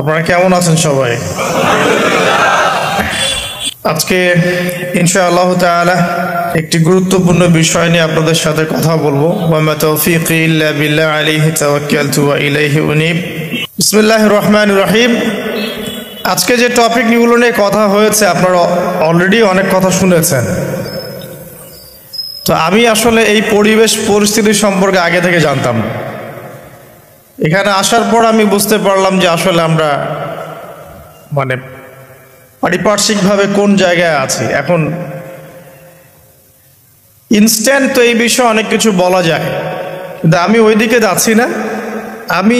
আপনারা কেমন আছেন সবাই? আজকে ইনশাআল্লাহ তাআলা একটি গুরুত্বপূর্ণ বিষয় নিয়ে আপনাদের সাথে কথা বলবো। ওয়া মা তাওফীকি ইল্লা বিল্লাহ আলাইহি তাওয়াক্কালতু ওয়া ইলাইহি উনীব। বিসমিল্লাহির রহমানির রহিম। আজকে যে টপিকগুলো নিয়ে কথা হয়েছে আপনারা অলরেডি অনেক কথা শুনেছেন। তো আমি আসলে এই পরিস্থিতি সম্পর্কে আগে থেকে জানতাম না। এখানে আসার পর আমি বুঝতে পারলাম যে আসলে আমরা পারিপার্শ্বিকভাবে কোন জায়গায় আছি। এখন ইনস্ট্যান্ট তো এই বিষয়ে অনেক কিছু বলা যায়, কিন্তু আমি ওই দিকে যাচ্ছি না। আমি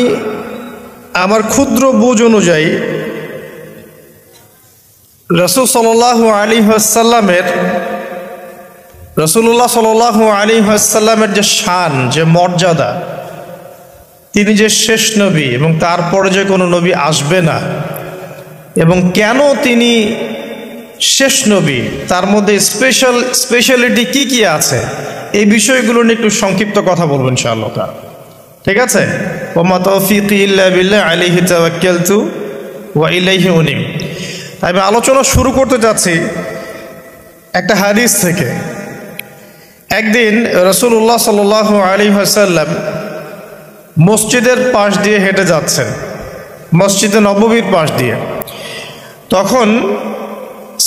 আমার ক্ষুদ্র বুঝ অনুযায়ী রাসূলুল্লাহ সাল্লাল্লাহু আলাইহি ওয়াসাল্লামের যে শান, যে মর্যাদা, তিনি যে শেষ নবী এবং তারপরে যে কোনো নবী আসবে না, এবং কেন তিনি শেষ নবী, তার মধ্যে স্পেশালিটি কি কি আছে, এই বিষয়গুলো নিয়ে একটু সংক্ষিপ্ত কথা বলবো ইনশাআল্লাহ। ঠিক আছে? ওয়া মা তাওফীকি ইল্লা বিল্লাহ আলাইহি তাওয়াক্কালতু ওয়া ইলাইহি উনীব। আমি আলোচনা শুরু করতে যাচ্ছি একটা হাদিস থেকে। একদিন রাসূলুল্লাহ সাল্লাল্লাহু আলাইহি ওয়াসাল্লাম মসজিদের পাশ দিয়ে হেঁটে যাচ্ছেন, মসজিদে নববীর পাশ দিয়ে। তখন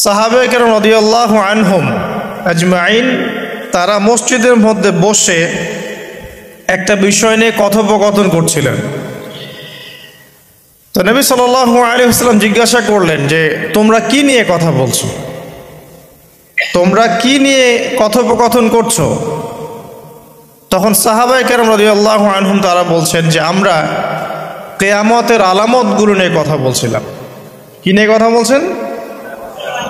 সাহাবায়ে কেরাম রাদিয়াল্লাহু আনহুম আজমাইন তারা মসজিদের মধ্যে বসে একটা বিষয় নিয়ে কথোপকথন করছিলেন। তো নবী সাল্লাল্লাহু আলাইহি ওয়াসাল্লাম জিজ্ঞাসা করলেন যে তোমরা কি নিয়ে কথা বলছো, তোমরা কি নিয়ে কথোপকথন করছো? তখন সাহাবায়ে কেরাম রাদিয়াল্লাহু আনহুম তারা বলছেন যে আমরা কিয়ামতের আলামতগুলো নিয়ে কথা বলছিলাম। কি নিয়ে কথা বলছেন?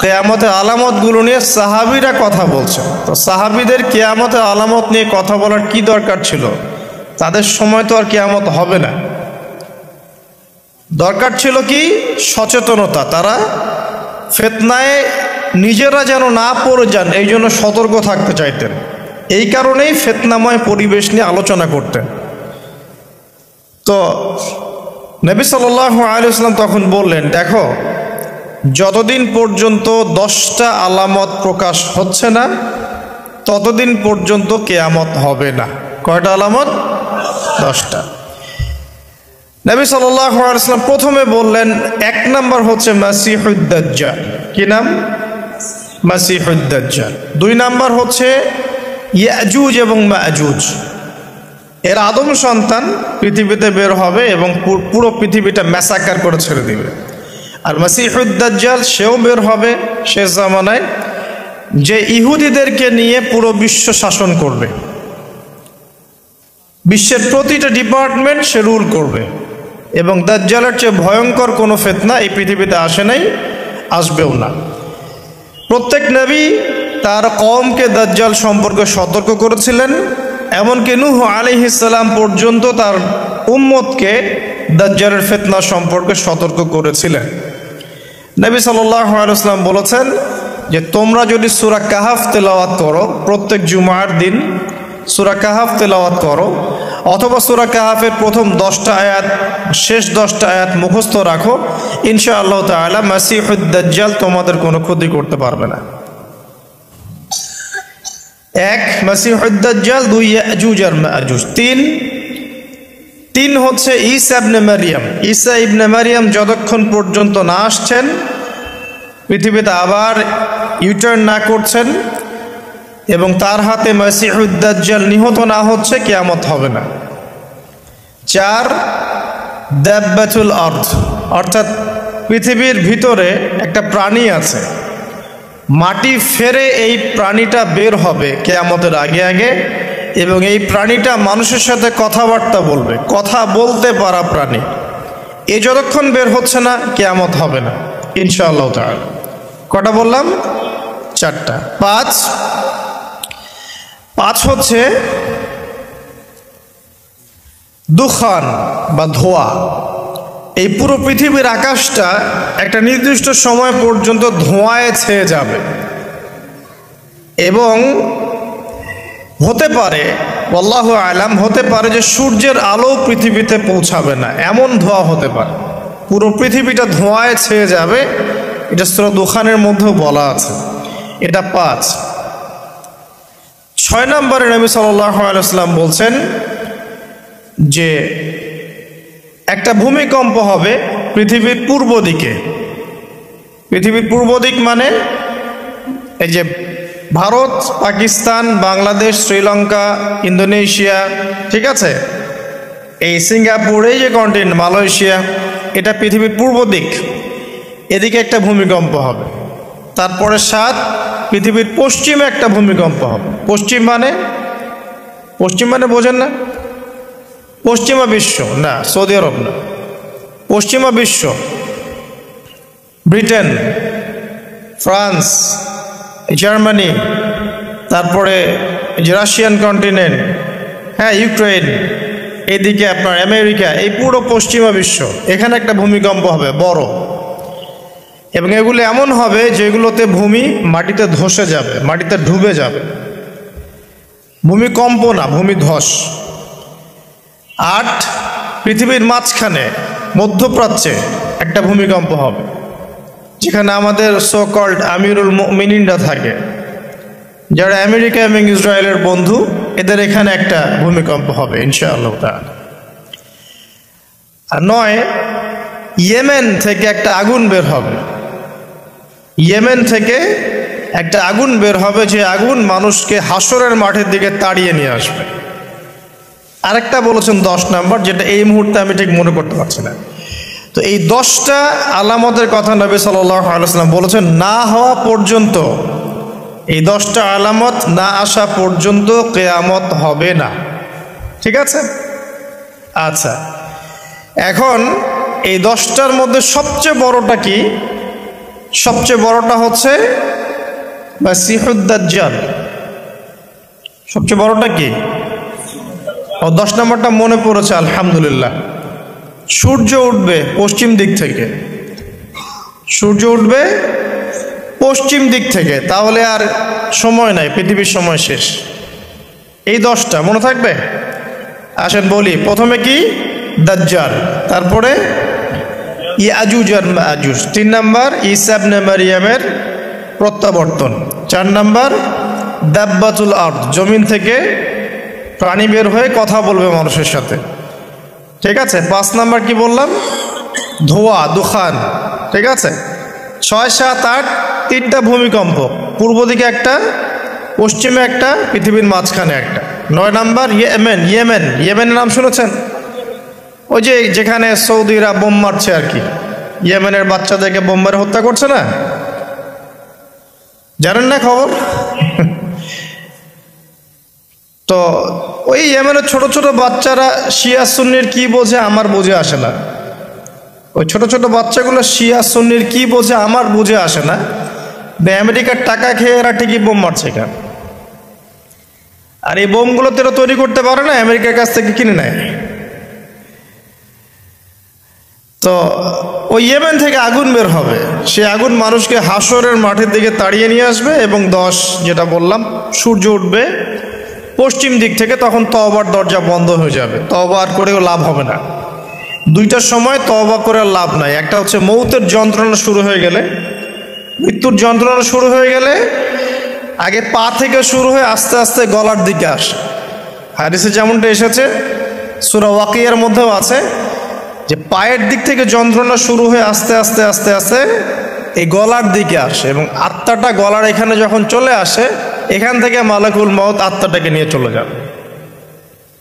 কিয়ামতের আলামতগুলো নিয়ে সাহাবীরা কথা বলছেন। তো সাহাবীদের কিয়ামতের আলামত নিয়ে কথা বলার কি দরকার ছিল? তাদের সময় তো আর কিয়ামত হবে না। দরকার ছিল কি? সচেতনতা। তারা ফিতনায় নিজেরা যেন না পড়ে যান, এই জন্য সতর্ক থাকতে চাইতেন। এই কারণেই ফিতনাময় পরিবেশ নিয়ে আলোচনা করতেন। তো নবী সাল্লাল্লাহু আলাইহি ওয়াসাল্লাম তখন বললেন, দেখো, যতদিন পর্যন্ত 10টা আলামত প্রকাশ হচ্ছে না ততদিন পর্যন্ত কিয়ামত হবে না। কয়টা আলামত? 10টা। নবী সাল্লাল্লাহু আলাইহি ওয়াসাল্লাম প্রথমে বললেন 1 নাম্বার হচ্ছে মাসিহুদ দাজ্জাল। কি নাম? মাসিহুদ দাজ্জাল। 2 নাম্বার হচ্ছে ইয়াজুজ এবং মাজুজ। এর আদম সন্তান পৃথিবীতে বের হবে এবং পুরো পৃথিবীটা ম্যাসাকার করে ছেড়ে দিবে। আর মাসিহুদ দাজ্জাল সেও বের হবে শেষ জামানায়, যে ইহুদিদেরকে নিয়ে পুরো বিশ্ব শাসন করবে। বিশ্বের প্রতিটা ডিপার্টমেন্ট সে রুল করবে। এবং দাজ্জালের চেয়ে ভয়ঙ্কর কোনো ফিতনা এই পৃথিবীতে আসে নাই, আসবেও না। প্রত্যেক নবী তার কওমকে দাজ্জাল সম্পর্কে সতর্ক করেছিলেন। এমনকি নূহ আলাইহিস সালাম পর্যন্ত তার উম্মতকে দাজ্জালের ফিতনা সম্পর্কে সতর্ক করেছিলেন। নবী সাল্লাল্লাহু আলাইহি ওয়াসাল্লাম বলেছেন যে তোমরা যদি সূরা কাহাফ তেলাওয়াত করো, প্রত্যেক জুমার দিন সূরা কাহাফ তেলাওয়াত করো, অথবা সূরা কাহাফের প্রথম 10টা আয়াত, শেষ 10টা আয়াত মুখস্থ রাখো, ইনশাআল্লাহ তাআলা মাসিহুদ দাজ্জাল তোমাদের কোনো ক্ষতি করতে পারবে না। 1 মাসিহুদ দাজ্জাল, 2 ইয়াজুজ আর মাজুজ, 3 হচ্ছে ঈসা ইবনে মারইয়াম। ঈসা ইবনে মারইয়াম যতক্ষণ পর্যন্ত না আসছেন, পৃথিবীতে আবার ইউটার্ন না করছেন এবং তার হাতে মাসিহুদ দাজ্জাল নিহত না হচ্ছে, কিয়ামত হবে না। 4 দাব্বাতুল আরদ, অর্থাৎ পৃথিবীর ভিতরে একটা প্রাণী আছে, মাটি ফেরে এই প্রাণীটা বের হবে কিয়ামতের আগে আগে, এবং এই প্রাণীটা মানুষের সাথে কথাবার্তা বলবে, কথা বলতে পারা প্রাণী। এ যতক্ষণ বের হচ্ছে না কিয়ামত হবে না ইনশাআল্লাহ তাআলা। কটা বললাম? 4টা। 5 হচ্ছে দুখান বা ধোঁয়া। এই পুরো পৃথিবীর আকাশটা একটা নির্দিষ্ট সময় পর্যন্ত ধোঁয়ায় ছেয়ে যাবে, এবং হতে পারে, আল্লাহু আলাম, হতে পারে যে সূর্যের আলো পৃথিবীতে পৌঁছাবে না, এমন ধোঁয়া হতে পারে। পুরো পৃথিবীটা ধোঁয়ায় ছেয়ে যাবে, এটা সূরা দুখানের মধ্যেও বলা আছে। এটা 5। 6 নম্বরে নবী সাল্লাল্লাহু আলাইহি ওয়াসাল্লাম বলছেন যে একটা ভূমিকম্প হবে পৃথিবীর পূর্ব দিকে। পৃথিবীর পূর্ব দিক মানে এই যে ভারত, পাকিস্তান, বাংলাদেশ, শ্রীলঙ্কা, ইন্দোনেশিয়া, ঠিক আছে, এই সিঙ্গাপুর, এই যে কন্টিনেন্ট, মালয়েশিয়া, এটা পৃথিবীর পূর্ব দিক। এদিকে একটা ভূমিকম্প হবে। তারপরে 7 পৃথিবীর পশ্চিমে একটা ভূমিকম্প হবে। পশ্চিম মানে বোঝেন না? পশ্চিমা বিশ্ব না, সৌদি আরব না, পশ্চিমা বিশ্ব, ব্রিটেন, ফ্রান্স, জার্মানি, তারপরে যে রাশিয়ান কন্টিনেন্ট, হ্যাঁ, ইউক্রেন, এদিকে আপনার আমেরিকা, এই পুরো পশ্চিমা বিশ্ব, এখানে একটা ভূমিকম্প হবে বড়। এবং এগুলো এমন হবে যেগুলোতে ভূমি মাটিতে ধসে যাবে, মাটিতে ডুবে যাবে। ভূমিকম্প না, ভূমিধস। 8 পৃথিবীর মাঝখানে মধ্যপ্রাচ্যে একটা ভূমিকম্প হবে, যেখানে আমাদের সো কল্ড আমিরুল মুমিনিনরা থাকে, যারা আমেরিকা এবং ইসরায়েলের বন্ধু, এদের এখানে একটা ভূমিকম্প হবে ইনশাআল্লাহ তাআলা। আর 9 ইয়েমেন থেকে একটা আগুন বের হবে। ইয়েমেন থেকে একটা আগুন বের হবে, যে আগুন মানুষকে হাসরের মাঠের দিকে তাড়িয়ে নিয়ে আসবে। আরেকটা বলেছেন 10 নম্বর, যেটা এই মুহূর্তে আমি ঠিক মনে করতে পারছি না। তো এই 10টা আলামতের কথা নবী সাল্লাল্লাহু আলাইহি ওয়াসাল্লাম বলেছেন না হওয়া পর্যন্ত, এই 10টা আলামত না আসা পর্যন্ত কিয়ামত হবে না। ঠিক আছে? আচ্ছা, এখন এই 10টার মধ্যে সবচেয়ে বড়টা কি? সবচেয়ে বড়টা হচ্ছে মাসিহুদ দাজ্জাল। সবচেয়ে বড়টা কি? ও 10 নম্বরটা মনে পড়েছে, আলহামদুলিল্লাহ। সূর্য উঠবে পশ্চিম দিক থেকে। সূর্য উঠবে পশ্চিম দিক থেকে, তাহলে আর সময় নাই, পৃথিবীর সময় শেষ। এই 10টা মনে থাকবে? আসেন বলি। প্রথমে কি? দাজ্জাল, তারপরে ইয়াজুজ আর মাজুজ, 3 নাম্বার ঈসা ইবনে মারইয়ামের প্রত্যাবর্তন, 4 নাম্বার দাব্বাতুল আরদ, জমিন থেকে প্রাণী বের হয়ে কথা বলবে মানুষের সাথে। ঠিক আছে? 5 নাম্বার কি বললাম? ধোঁয়া, দুখান। ঠিক আছে? 6, 7, 8 3টা ভূমিকম্প, পূর্ব দিকে একটা, পশ্চিমে একটা, পৃথিবীর মাঝখানে একটা। 9 নাম্বার ইয়েমেনের নাম শুনেছেন? ওই যে যেখানে সৌদিরা বোম মারছে আর কি, ইয়েমেনের বাচ্চাদেরকে বোম মেরে হত্যা করছে না, জানেন না খবর? তো ওই ইয়েমেনের ছোট ছোট বাচ্চারা শিয়া সুন্নির কি বোঝে আমার বুঝে আসে না। ওই ছোট ছোট বাচ্চাগুলো শিয়া সুন্নির কি বোঝে আমার বুঝে আসে না। আমেরিকার টাকা খেয়ে এরা ঠিকই বোম মারছে কেন? আর এই বোমগুলো তো এরা তৈরি করতে পারে না, আমেরিকার কাছ থেকে কিনে নেয়। তো ওই ইয়েমেন থেকে আগুন বের হবে, সে আগুন মানুষকে হাসরের মাঠের দিকে তাড়িয়ে নিয়ে আসবে। এবং 10 যেটা বললাম, সূর্য উঠবে পশ্চিম দিক থেকে, তখন তওবার দরজা বন্ধ হয়ে যাবে, তওবা আর করেও লাভ হবে না। 2টার সময় তওবা করে লাভ নাই। একটা হচ্ছে মৌতের যন্ত্রণা শুরু হয়ে গেলে, মৃত্যুর যন্ত্রণা শুরু হয়ে গেলে আগে পা থেকে শুরু হয়ে আস্তে আস্তে গলার দিকে আসে। হাদিসে যেমনটা এসেছে, সূরা ওয়াকিয়ার মধ্যেও আছে যে পায়ের দিক থেকে যন্ত্রণা শুরু হয়ে আস্তে আস্তে আস্তে আস্তে এই গলার দিকে আসে, এবং আত্মাটা গলার এখানে যখন চলে আসে, এখান থেকে মালাকুল মউত আত্মাটাকে নিয়ে চলে যাবে।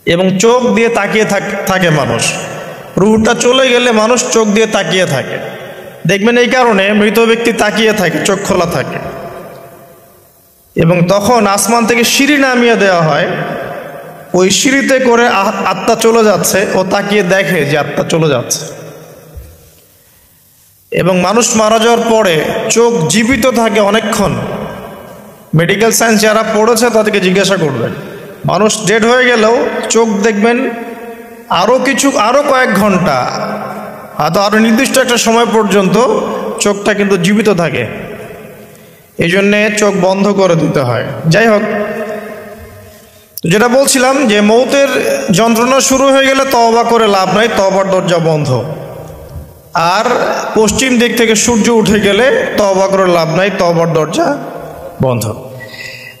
এবং চোখ দিয়ে তাকিয়ে থাকে মানুষ, রূহটা চলে গেলে মানুষ চোখ দিয়ে তাকিয়ে থাকে। দেখবেন এই কারণে মৃত ব্যক্তি তাকিয়ে থাকে, চোখ খোলা থাকে। এবং তখন আসমান থেকে সিঁড়ি নামিয়ে দেওয়া হয়, ওই সিঁড়িতে করে আত্মা চলে যাচ্ছে, ও তাকিয়ে দেখে যে আত্মা চলে যাচ্ছে। এবং মানুষ মারা যাওয়ার পরে চোখ জীবিত থাকে অনেকক্ষণ। মেডিকেল সায়েন্স যারা পড়েছে তাদেরকে জিজ্ঞাসা করবেন, মানুষ ডেড হয়ে গেলেও চোখ দেখবেন আরও কয়েক ঘন্টা, হয়তো আরও নির্দিষ্ট একটা সময় পর্যন্ত চোখটা কিন্তু জীবিত থাকে। এই জন্যে চোখ বন্ধ করে দিতে হয়। যাই হোক, যেটা বলছিলাম যে মৌতের যন্ত্রণা শুরু হয়ে গেলে তওবা করে লাভ নাই, তওবার দরজা বন্ধ। আর পশ্চিম দিক থেকে সূর্য উঠে গেলে তওবা করে লাভ নাই, তওবার দরজা বন্ধ।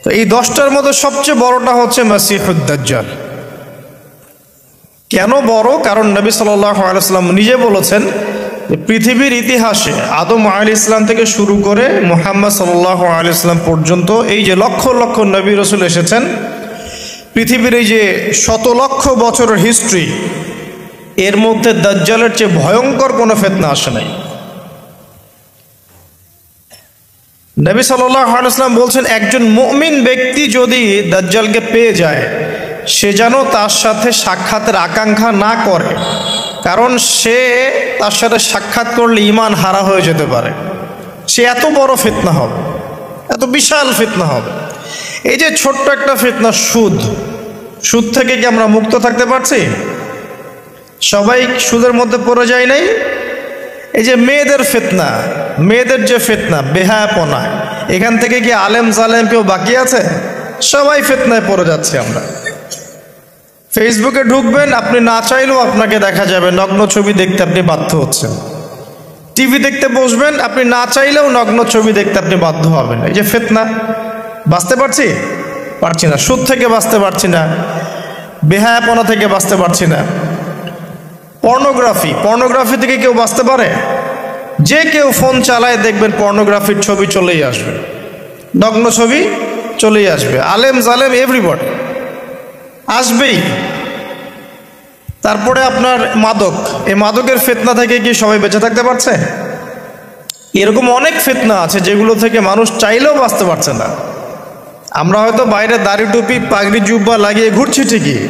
তো এই 10টার মধ্যে সবচেয়ে বড়টা হচ্ছে মাসিহুদ দাজ্জাল। কেন বড়? কারণ নবী সাল্লাল্লাহু আলাইহি ওয়াসাল্লাম নিজে বলেছেন যে পৃথিবীর ইতিহাসে আদম আলাইহিস সালাম থেকে শুরু করে মুহাম্মদ সাল্লাল্লাহু আলাইহি ওয়াসাল্লাম পর্যন্ত এই যে লক্ষ লক্ষ নবী রাসূল এসেছেন, পৃথিবীর এই যে শত লক্ষ বছরের হিস্ট্রি, এর মধ্যে দাজ্জালের চেয়ে ভয়ঙ্কর কোনো ফিতনা আসে নাই। নবী সাল্লাল্লাহু আলাইহি ওয়াসাল্লাম বলছেন, একজন মুমিন ব্যক্তি যদি দাজ্জালকে পেয়ে যায়, সে যেন তার সাথে সাক্ষাতের আকাঙ্ক্ষা না করে, কারণ সে তার সাথে সাক্ষাৎ করলে ঈমান হারা হয়ে যেতে পারে। সে এত বড় ফিতনা হবে, এত বিশাল ফিতনা হবে। এই যে ছোট্ট একটা ফিতনা সুদ, সুদ থেকে কি আমরা মুক্ত থাকতে পারছি? সবাই সুদের মধ্যে পড়ে যায় নাই? এই যে মেয়েদের ফিতনা, মেয়েদের যে ফিতনা, বেহায়াপনা, এখান থেকে কি আলেম জালেম কেউ বাকি আছে? সবাই ফিতনায় পড়ে যাচ্ছে আমরা। ফেসবুকে ঢুকবেন, আপনি না চাইলেও আপনাকে দেখা যাবে নগ্ন ছবি দেখতে আপনি বাধ্য হচ্ছেন। টিভি দেখতে বসবেন, আপনি না চাইলেও নগ্ন ছবি দেখতে আপনি বাধ্য হবেন। এই যে ফিতনা, বাঁচতে পারছি? পারছি না। সুদ থেকে বাঁচতে পারছি না, বেহায়াপনা থেকে বাঁচতে পারছি না। পর্নোগ্রাফি, পর্নোগ্রাফি থেকে কেউ বাঁচতে পারে? যে কেউ ফোন চালায় দেখবেন পর্নোগ্রাফির ছবি চলেই আসবে, নগ্ন ছবি চলেই আসবে। আলেম জালেম এভরিবডি আসবেই। তারপরে আপনার মাদক, এই মাদকের ফিতনা থেকে কি সবাই বেঁচে থাকতে পারছে? এরকম অনেক ফিতনা আছে যেগুলো থেকে মানুষ চাইলেও বাঁচতে পারছে না। আমরা হয়তো বাইরে দাড়ি টুপি পাগড়ি জুব্বা লাগিয়ে ঘুরছি ঠিকই,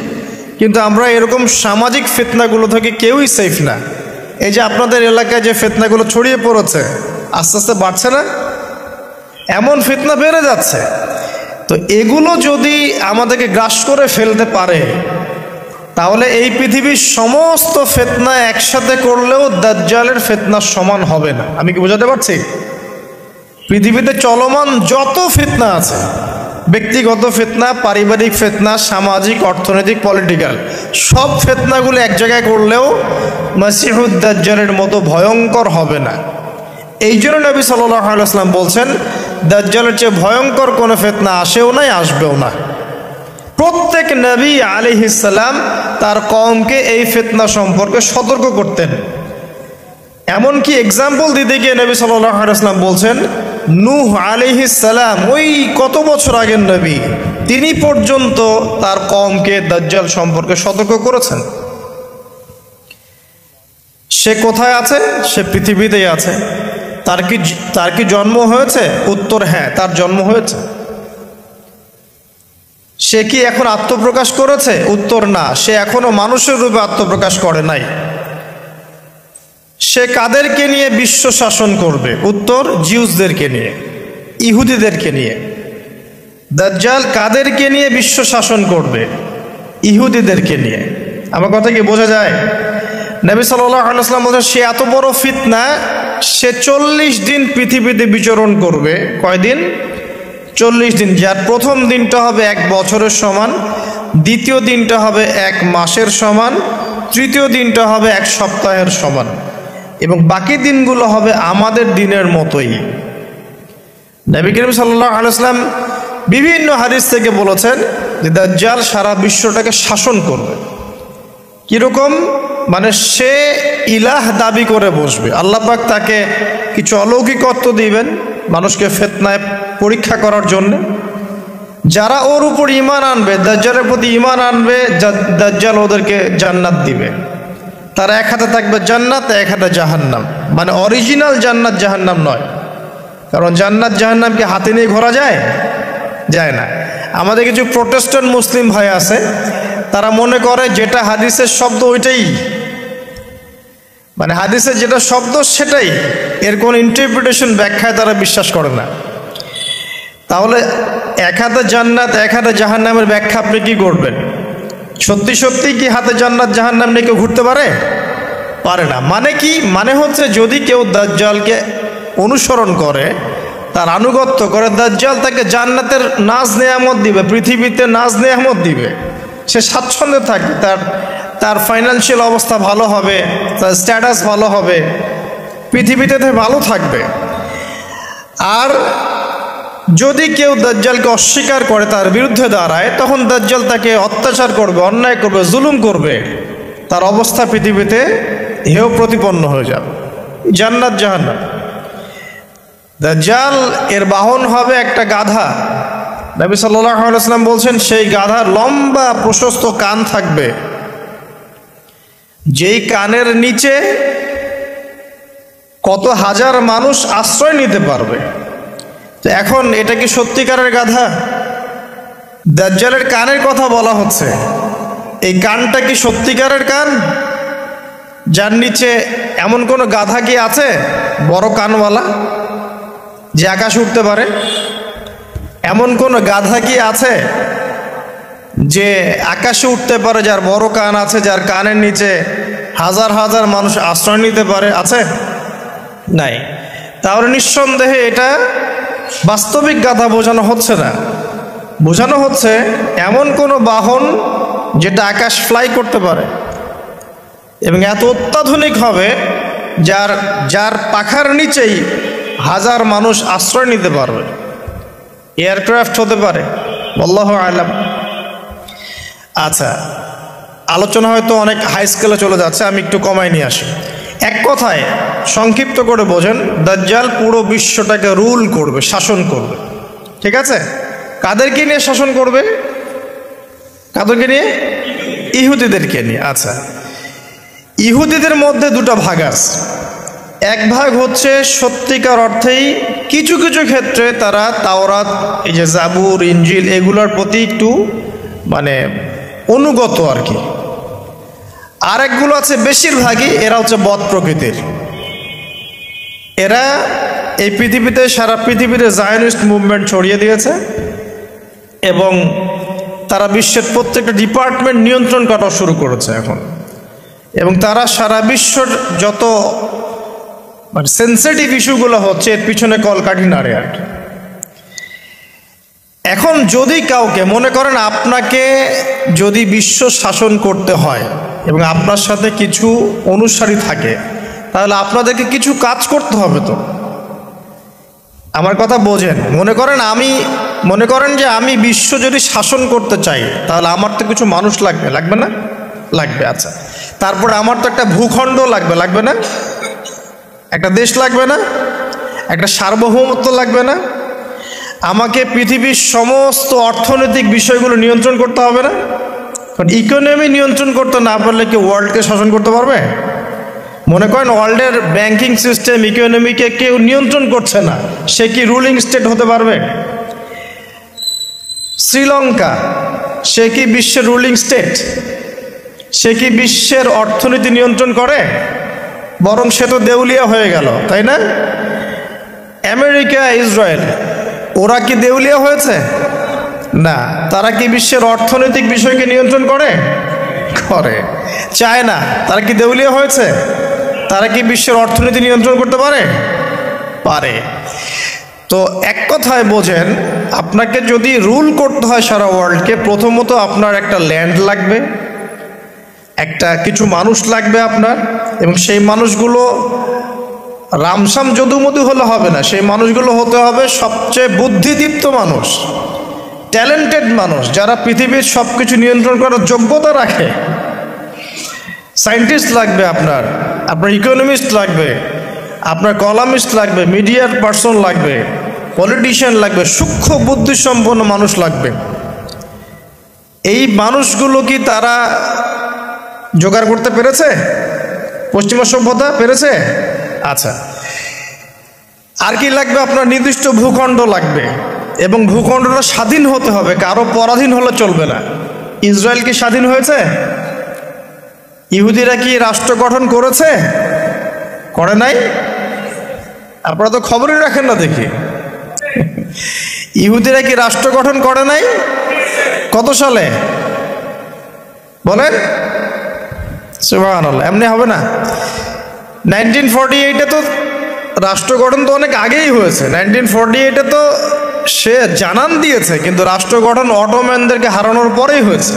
কিন্তু আমরা এরকম সামাজিক ফিতনাগুলো থেকে কেউই সেফ না। এই যে আপনাদের এলাকায় যে ফিতনাগুলো ছড়িয়ে পড়েছে, আস্তে আস্তে বাড়ছে না? এমন ফিতনা বেড়ে যাচ্ছে। তো এগুলো যদি আমাদেরকে গ্রাস করে ফেলতে পারে, তাহলে এই পৃথিবীর সমস্ত ফিতনা একসাথে করলেও দাজ্জালের ফিতনার সমান হবে না। আমি কি বোঝাতে পারছি? পৃথিবীতে চলমান যত ফিতনা আছে, ব্যক্তিগত ফিতনা, পারিবারিক ফিতনা, সামাজিক, অর্থনৈতিক, পলিটিক্যাল, সব ফিতনাগুলো এক জায়গায় করলেও মাসিহুদ দাজ্জালের মতো ভয়ঙ্কর হবে না। এই জন্য নবী সাল্লাল্লাহু আলাইহি ওয়াসাল্লাম বলছেন, দাজ্জালের চেয়ে ভয়ঙ্কর কোনো ফিতনা আসেও নাই, আসবেও না। প্রত্যেক নবী আলাইহিস সালাম তার কওমকে এই ফিতনা সম্পর্কে সতর্ক করতেন। এমনকি এক্সাম্পল দিতে গিয়ে নবী সাল্লাল্লাহু আলাইহি ওয়াসাল্লাম বলছেন, নূহ আলাইহিস সালাম, ওই কত বছর আগের নবী, তিনি পর্যন্ত তার কওমকে দাজ্জাল সম্পর্কে সতর্ক করেছেন। সে কোথায় আছে? সে পৃথিবীতেই আছে। তার কি জন্ম হয়েছে? উত্তর হ্যাঁ, তার জন্ম হয়েছে। সে কি এখন আত্মপ্রকাশ করেছে? উত্তর না, সে এখনো মানুষের রূপে আত্মপ্রকাশ করে নাই। সে কাদেরকে নিয়ে বিশ্ব শাসন করবে? উত্তর, জিউসদেরকে নিয়ে, ইহুদিদেরকে নিয়ে। দাজ্জাল কাদেরকে নিয়ে বিশ্ব শাসন করবে? ইহুদিদেরকে নিয়ে। আমার কথা কি বোঝা যায়? নবী সাল্লাল্লাহু আলাইহি ওয়াসাল্লাম বলেন, সে এত বড় ফিতনা, সে 40 দিন পৃথিবীতে বিচরণ করবে। কয়দিন? 40 দিন। যার প্রথম দিনটা হবে 1 বছরের সমান, দ্বিতীয় দিনটা হবে 1 মাসের সমান, তৃতীয় দিনটা হবে 1 সপ্তাহের সমান, এবং বাকি দিনগুলো হবে আমাদের দিনের মতোই। নবী করিম সাল্লাল্লাহু আলাইহি ওয়াসাল্লাম বিভিন্ন হাদিস থেকে বলেছেন যে দাজ্জাল সারা বিশ্বটাকে শাসন করবে। কিরকম? মানে সে ইলাহ দাবি করে বসবে। আল্লাহ পাক তাকে কিছু অলৌকিকত্ব দিবেন মানুষকে ফিতনায় পরীক্ষা করার জন্য। যারা ওর উপর ঈমান আনবে, দাজ্জালের প্রতি ঈমান আনবে, দাজ্জাল ওদেরকে জান্নাত দিবে। তার এক হাতে থাকবে জান্নাত, এক হাতে জাহান্নাম। মানে অরিজিনাল জান্নাত জাহান্নাম নয়, কারণ জান্নাত জাহান্নাম কি হাতে নিয়ে ঘোরা যায়? যায় না। আমাদের কিছু প্রোটেস্ট্যান্ট মুসলিম ভাই আছে, তারা মনে করে যেটা হাদিসের শব্দ ওইটাই, মানে হাদিসের যেটা শব্দ সেটাই, এর কোন ইন্টারপ্রিটেশন, ব্যাখ্যায় তারা বিশ্বাস করে না। তাহলে এক হাতে জান্নাত এক হাতে জাহান্নামের ব্যাখ্যা আপনি কি করবেন? সত্যি সত্যি কি হাতে জান্নাত জাহান্নাম নিয়ে কেউ ঘুরতে পারে? পারে না। মানে কি? মানে হচ্ছে যদি কেউ দাজ্জালকে অনুসরণ করে, তার আনুগত্য করে, দাজ্জাল তাকে জান্নাতের নাজ নেয়ামত দিবে, পৃথিবীতে নাজ নেয়ামত দিবে, সে স্বাচ্ছন্দ্যে থাকবে, তার ফাইন্যান্সিয়াল অবস্থা ভালো হবে, তার স্ট্যাটাস ভালো হবে, পৃথিবীতে ভালো থাকবে। আর যদি কেউ দাজ্জালকে অস্বীকার করে, তার বিরুদ্ধে দাঁড়ায়, তখন দাজ্জাল তাকে অত্যাচার করবে, অন্যায় করবে, জুলুম করবে, তার অবস্থা পৃথিবীতে হেয় প্রতিপন্ন হয়ে যাবে, জান্নাত জাহান্নাম। দাজ্জাল এর বাহন হবে একটা গাধা। নবী সাল্লাল্লাহু আলাইহি ওয়াসাল্লাম বলছেন, সেই গাধার লম্বা প্রশস্ত কান থাকবে, যেই কানের নিচে কত হাজার মানুষ আশ্রয় নিতে পারবে। তো এখন এটা কি সত্যিকারের গাধা? দাজ্জালের কানের কথা বলা হচ্ছে, এই কানটা কি সত্যিকারের কান? যার নিচে এমন কোনো গাধা কি আছে বড় কানওয়ালা, যে আকাশে উঠতে পারে? এমন কোনো গাধা কি আছে যে আকাশে উঠতে পারে, যার বড় কান আছে, যার কানের নিচে হাজার হাজার মানুষ আশ্রয় নিতে পারে? আছে? নাই। তাহলে নিঃসন্দেহে এটা বাস্তবিক গাধা বোঝানো হচ্ছে না, বোঝানো হচ্ছে এমন কোনো বাহন যেটা আকাশ ফ্লাই করতে পারে এবং এত অত্যাধুনিক হবে যার যার পাখার নিচেই হাজার মানুষ আশ্রয় নিতে পারবে। এয়ারক্রাফট হতে পারে, আল্লাহু আ'লাম। আচ্ছা, আলোচনা হয়তো অনেক হাই স্কেলে চলে যাচ্ছে, আমি একটু কমাই নিয়ে আসি। এক কথায় সংক্ষিপ্ত করে বোঝেন, দাজ্জাল পুরো বিশ্বটাকে রুল করবে, শাসন করবে। ঠিক আছে? কাদেরকে নিয়ে শাসন করবে? কাদেরকে নিয়ে? ইহুদিদেরকে নিয়ে। আচ্ছা, ইহুদিদের মধ্যে দুটো ভাগ আছে। এক ভাগ হচ্ছে সত্যিকার অর্থেই কিছু কিছু ক্ষেত্রে তারা তাওরাত, এই যে জাবুর, ইনজিল, এগুলোর প্রতি একটু মানে অনুগত আর কি। আরেকগুলো আছে বেশিরভাগই এরা হচ্ছে বদ প্রকৃতির। এরা এই পৃথিবীতে, সারা পৃথিবীতে জায়নিস্ট মুভমেন্ট ছড়িয়ে দিয়েছে এবং তারা বিশ্বের প্রত্যেকটা ডিপার্টমেন্ট নিয়ন্ত্রণ করা শুরু করেছে এখন। এবং তারা সারা বিশ্বর যত মানে সেন্সিটিভ ইস্যুগুলো হচ্ছে, এর পিছনে কলকাঠি নাড়ে আর কি। এখন যদি কাউকে মনে করেন, আপনাকে যদি বিশ্ব শাসন করতে হয় এবং আপনার সাথে কিছু অনুসারী থাকে, তাহলে আপনাদেরকে কিছু কাজ করতে হবে। তো আমার কথা বোঝেন। মনে করেন যে আমি বিশ্ব যদি শাসন করতে চাই, তাহলে আমার তো কিছু মানুষ লাগবে, লাগবে না? লাগবে। আচ্ছা, তারপরে আমার তো একটা ভূখণ্ড লাগবে, লাগবে না? একটা দেশ লাগবে না? একটা সার্বভৌমত্ব লাগবে না? আমাকে পৃথিবীর সমস্ত অর্থনৈতিক বিষয়গুলো নিয়ন্ত্রণ করতে হবে না? কারণ ইকোনমি নিয়ন্ত্রণ করতে না পারলে কি ওয়ার্ল্ডকে শাসন করতে পারবে? মনে করেন ওয়ার্ল্ডের ব্যাংকিং সিস্টেম, ইকোনমিকে কেউ নিয়ন্ত্রণ করছে না, সে কি রুলিং স্টেট হতে পারবে? শ্রীলঙ্কা, সে কি বিশ্বের রুলিং স্টেট? সে কি বিশ্বের অর্থনীতি নিয়ন্ত্রণ করে? বরং সে তো দেউলিয়া হয়ে গেল, তাই না? আমেরিকা, ইসরায়েল, ওরা কি দেউলিয়া হয়েছে? না। তারা কি বিশ্বের অর্থনৈতিক বিষয়কে নিয়ন্ত্রণ করে? করে। চায়না, তারা কি দেউলিয়া হয়েছে? তারা কি বিশ্বের অর্থনীতি নিয়ন্ত্রণ করতে পারে? পারে। তো এক কথায় বোঝেন, আপনাকে যদি রুল করতে হয় সারা ওয়ার্ল্ডকে, প্রথমত আপনার একটা ল্যান্ড লাগবে, একটা কিছু মানুষ লাগবে আপনার, এবং সেই মানুষগুলো রামসাম যদুমধু হলে হবে না, সেই মানুষগুলো হতে হবে সবচেয়ে বুদ্ধিদীপ্ত মানুষ, ট্যালেন্টেড মানুষ, যারা পৃথিবীর সব কিছু নিয়ন্ত্রণ করার যোগ্যতা রাখে। সায়েন্টিস্ট লাগবে আপনার ইকোনমিস্ট লাগবে, আপনার কলামিস্ট লাগবে, মিডিয়ার পার্সন লাগবে, পলিটিশিয়ান লাগবে, সূক্ষ্ম বুদ্ধিসম্পন্ন মানুষ লাগবে। এই মানুষগুলো কি তারা জোগাড় করতে পেরেছে? পশ্চিমা সভ্যতা পেরেছে? আচ্ছা, আর কি লাগবে? আপনার নির্দিষ্ট ভূখণ্ড লাগবে, এবং ভূখণ্ডটা স্বাধীন হতে হবে, কারো পরাধীন হলে চলবে না। ইসরায়েল কি স্বাধীন হয়েছে? ইহুদিরা কি রাষ্ট্র গঠন করেছে? করে নাই? আপনারা তো খবরই রাখেন না দেখি। ইহুদিরা কি রাষ্ট্র গঠন করে নাই? কত সালে বলেন? সুবহানাল্লাহ। এমনি হবে না। 1948-এ তো রাষ্ট্র গঠন তো অনেক আগেই হয়েছে। 1948-এ তো সে জানান দিয়েছে, কিন্তু রাষ্ট্র গঠন অটোম্যানদেরকে হারানোর পরেই হয়েছে।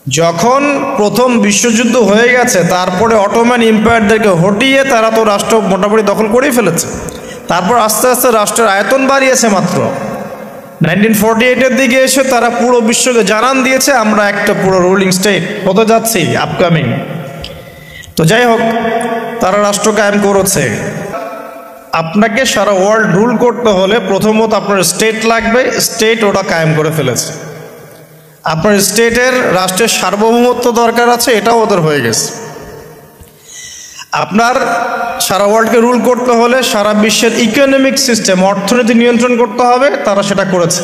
যখন প্রথম বিশ্বযুদ্ধ হয়ে গেছে, তারপরে অটোম্যান এম্পায়ারদেরকে হটিয়ে তারা তো রাষ্ট্র মোটামুটি দখল করেই ফেলেছে। তারপর আস্তে আস্তে রাষ্ট্রের আয়তন বাড়িয়েছে। মাত্র 1948-এর দিকে এসে তারা পুরো বিশ্বকে জানান দিয়েছে আমরা একটা পুরো রুলিং স্টেট হতে যাচ্ছি আপকামিং। তো যাই হোক, তারা রাষ্ট্র কায়েম করেছে। আপনাকে সারা ওয়ার্ল্ড রুল করতে হলে প্রথমত আপনার স্টেট লাগবে। স্টেট ওটা কায়েম করে ফেলেছে। আপনার স্টেটের রাষ্ট্রের সার্বভৌমত্ব দরকার আছে, এটাও ওদের হয়ে গেছে। আপনার সারা ওয়ার্ল্ডকে রুল করতে হলে সারা বিশ্বের ইকোনমিক সিস্টেম, অর্থনীতি নিয়ন্ত্রণ করতে হবে, তারা সেটা করেছে।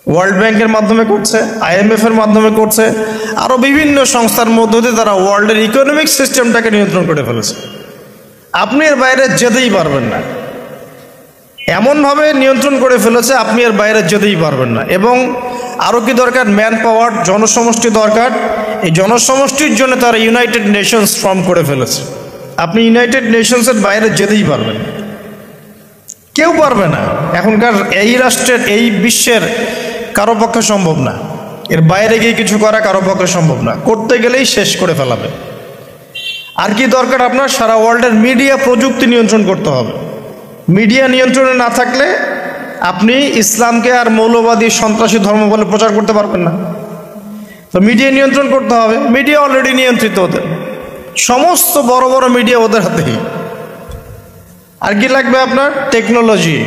ওয়ার্ল্ড ব্যাংকের মাধ্যমে করছে, IMF এর মাধ্যমে করছে, আরও বিভিন্ন সংস্থার মধ্য দিয়ে তারা ওয়ার্ল্ডের ইকোনমিক সিস্টেমটাকে নিয়ন্ত্রণ করে ফেলেছে। আপনি এর বাইরে যেতেই পারবেন না, এমনভাবে নিয়ন্ত্রণ করে ফেলেছে আপনি এর বাইরে যেতেই পারবেন না। এবং আরও কি দরকার? ম্যান পাওয়ার, জনসমষ্টি দরকার। এই জনসমষ্টির জন্য তারা ইউনাইটেড নেশনস ফর্ম করে ফেলেছে। আপনি ইউনাইটেড নেশনসের বাইরে যেতেই পারবেন, কেউ পারবে না। এখনকার এই রাষ্ট্রের, এই বিশ্বের কারো পক্ষে সম্ভব না। এর বাইরে গিয়ে কিছু করা কারো পক্ষে সম্ভব না, করতে গেলেই শেষ করে ফেলাবে। আর কি দরকার? আপনার সারা ওয়ার্ল্ডের মিডিয়া প্রযুক্তি নিয়ন্ত্রণ করতে হবে। মিডিয়া নিয়ন্ত্রণে না থাকলে আপনি ইসলামকে আর মৌলবাদী সন্ত্রাসী ধর্ম বলে প্রচার করতে পারবেন না। তো মিডিয়া নিয়ন্ত্রণ করতে হবে। মিডিয়া অলরেডি নিয়ন্ত্রিত, ওদের সমস্ত বড় বড় মিডিয়া ওদের হাতেই। আর কি লাগবে আপনার? টেকনোলজি।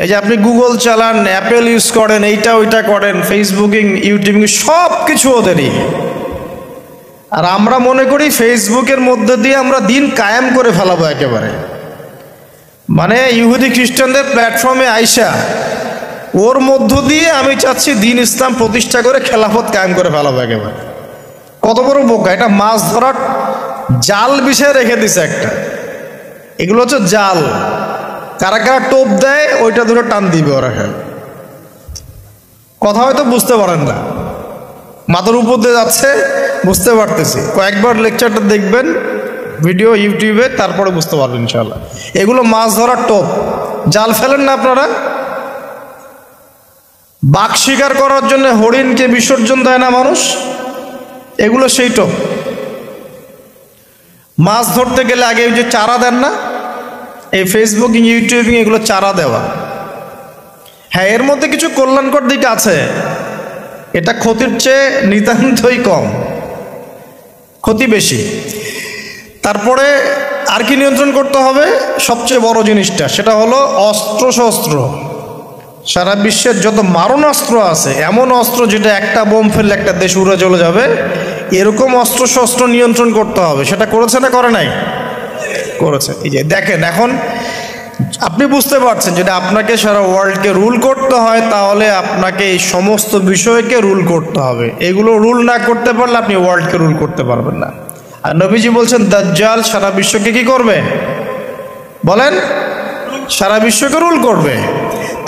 এই যে আপনি গুগল চালান, অ্যাপেল ইউজ করেন, এইটা ওইটা করেন, ফেসবুকিং, ইউটিউবিং, সব কিছু ওদেরই। আর আমরা মনে করি ফেসবুকের মধ্যে দিয়ে আমরা দিন কায়েম করে ফেলাবো একেবারে। মানে ইহুদি খ্রিস্টানদের প্ল্যাটফর্মে আইসা ওর মধ্য দিয়ে আমি চাচ্ছি দিন ইসলাম প্রতিষ্ঠা করে খেলাফত কায়েম করে ফেলাবো একেবারে। কত বড় বোকা! এটা মাছ ধরার জাল বিষয়ে রেখে দিছে একটা। এগুলো হচ্ছে জাল, কারা কারা টোপ দেয় ওইটা ধরে টান দিবে ওরা। কথা হয়তো বুঝতে পারেন না, মাথার উপর দিয়ে যাচ্ছে, বুঝতে পারতেছি। কয়েকবার লেকচারটা দেখবেন ভিডিও ইউটিউবে, তারপরে বুঝতে পারবেন ইনশাআল্লাহ। এগুলো মাছ ধরার টোপ। জাল ফেলেন না আপনারা? বাঘ শিকার করার জন্য হরিণকে বিসর্জন দেয় না মানুষ? এগুলো সেই টোপ। মাছ ধরতে গেলে আগে যে চারা দেন না, এই ফেসবুকিং, ইউটিউবিং, এগুলো চারা দেওয়া। হ্যাঁ, এর মধ্যে কিছু কল্যাণকর দিক আছে, এটা ক্ষতির চেয়ে নিতান্তই কম, ক্ষতি বেশি। তারপরে আর কি নিয়ন্ত্রণ করতে হবে? সবচেয়ে বড় জিনিসটা, সেটা হলো অস্ত্রশস্ত্র। সারা বিশ্বের যত মারণাস্ত্র আছে, এমন অস্ত্র যেটা একটা বোম ফেললে একটা দেশ উড়ে চলে যাবে, এরকম অস্ত্রশস্ত্র নিয়ন্ত্রণ করতে হবে। সেটা করেছে না করে নাই? করেছে। এই যে দেখেন, এখন আপনি বুঝতে পারছেন যেটা আপনাকে সারা ওয়ার্ল্ডকে রুল করতে হয়, তাহলে আপনাকে এই সমস্ত বিষয়কে রুল করতে হবে। এগুলো রুল না করতে পারলে আপনি ওয়ার্ল্ডকে রুল করতে পারবেন না। আর নবীজি বলছেন দাজ্জাল সারা বিশ্বকে কি করবে? বলেন, সারা বিশ্বকে রুল করবে।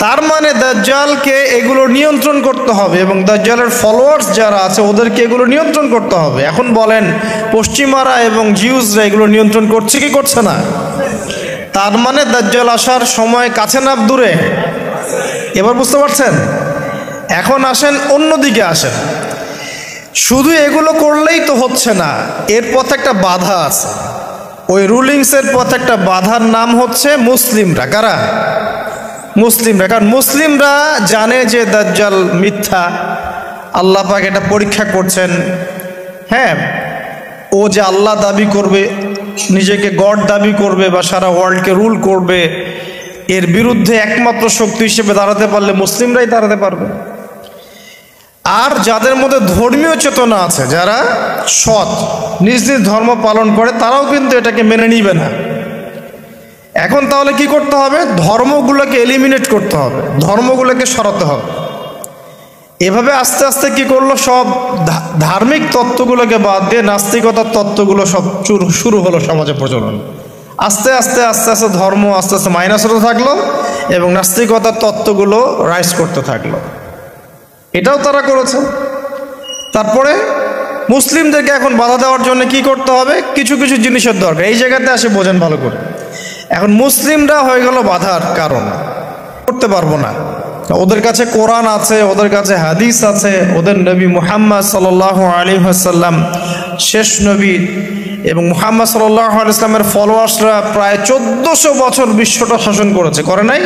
তার মানে দাজ্জালকে এগুলো নিয়ন্ত্রণ করতে হবে, এবং দাজ্জালের ফলোয়ার্স যারা আছে ওদেরকে এগুলো নিয়ন্ত্রণ করতে হবে। এখন বলেন, পশ্চিমারা এবং জিউসরা এগুলো নিয়ন্ত্রণ করছে কি করছে না? তার মানে দাজ্জাল আসার সময় কাছে না দূরে? এবার বুঝতে পারছেন? এখন আসেন অন্যদিকে আসেন। শুধু এগুলো করলেই তো হচ্ছে না, এর পথে একটা বাধা আছে। ওই রুলিংসের পথে একটা বাধার নাম হচ্ছে মুসলিমরা। কারা? মুসলিমরা। কারণ মুসলিমরা জানে যে দাজ্জাল মিথ্যা, আল্লাহ পাক এটা পরীক্ষা করছেন। হ্যাঁ, ও যে আল্লাহ দাবি করবে, নিজেকে গড দাবি করবে, বা সারা ওয়ার্ল্ডকে রুল করবে, এর বিরুদ্ধে একমাত্র শক্তি হিসেবে দাঁড়াতে পারলে মুসলিমরাই দাঁড়াতে পারবে। আর যাদের মধ্যে ধর্মীয় চেতনা আছে, যারা সৎ, নিজ নিজ ধর্ম পালন করে, তারাও কিন্তু এটাকে মেনে নিবে না। এখন তাহলে কি করতে হবে? ধর্মগুলোকে এলিমিনেট করতে হবে, ধর্মগুলোকে সরাতে হবে। এভাবে আস্তে আস্তে কি করলো, সব ধার্মিক তত্ত্বগুলোকে বাদ দিয়ে নাস্তিকতার তত্ত্বগুলো সব শুরু হলো সমাজে প্রচলন। আস্তে আস্তে আস্তে আস্তে ধর্ম আস্তে আস্তে মাইনাস হতে থাকলো, এবং নাস্তিকতার তত্ত্বগুলো রাইজ করতে থাকলো। এটাও তারা করেছে। তারপরে মুসলিমদেরকে এখন বাধা দেওয়ার জন্য কি করতে হবে? কিছু কিছু জিনিসের দরকার। এই জায়গাতে আসে বোঝেন ভালো করে। এখন মুসলিমরা হয়ে গেল বাধার কারণ, করতে পারবো না। ওদের কাছে কোরআন আছে, ওদের কাছে হাদিস আছে, ওদের নবী মুহাম্মদ সাল্লাল্লাহু আলাইহি ওয়াসাল্লাম শেষ নবী, এবং মুহাম্মদ সাল্লাল্লাহু আলাইহি ওয়াসাল্লামের ফলোয়ার্সরা প্রায় 1400 বছর বিশ্বটা শাসন করেছে, করে নাই?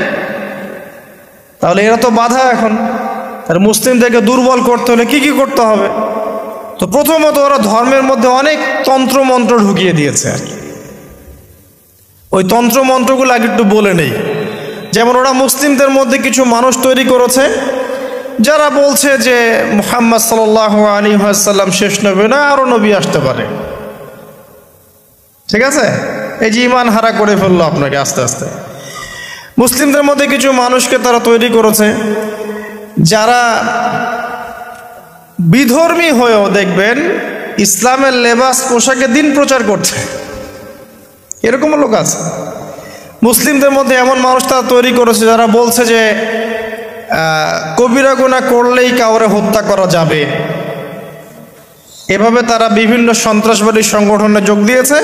তাহলে এরা তো বাধা এখন। আর মুসলিমদেরকে দুর্বল করতে হলে কি কি করতে হবে? তো প্রথমত ওরা ধর্মের মধ্যে অনেক তন্ত্রমন্ত্র ঢুকিয়ে দিয়েছে। ওই তন্ত্রমন্ত্রগুলো আগে একটু বলে নেই। যেমন ওরা মুসলিমদের মধ্যে কিছু মানুষ তৈরি করেছে যারা বলছে যে মুহাম্মদ সাল্লাল্লাহু আলাইহি ওয়াসাল্লাম শেষ নবী না, আরও নবী আসতে পারে। ঠিক আছে, এই যে ইমান হারা করে ফেললো আপনাকে আস্তে আস্তে। মুসলিমদের মধ্যে কিছু মানুষকে তারা তৈরি করেছে যারা বিধর্মী হয়েও দেখবেন ইসলামের লেবাস পোশাকে দিন প্রচার করছে, এরকম লোক আছে। মুসলিমদের মধ্যে এমন মানুষ তারা তৈরি করেছে যারা বলছে যে কবিরা গুনাহ করলেই কাউরে হত্যা করা যাবে। এভাবে তারা বিভিন্ন সন্ত্রাসবাদী সংগঠনে যোগ দিয়েছে,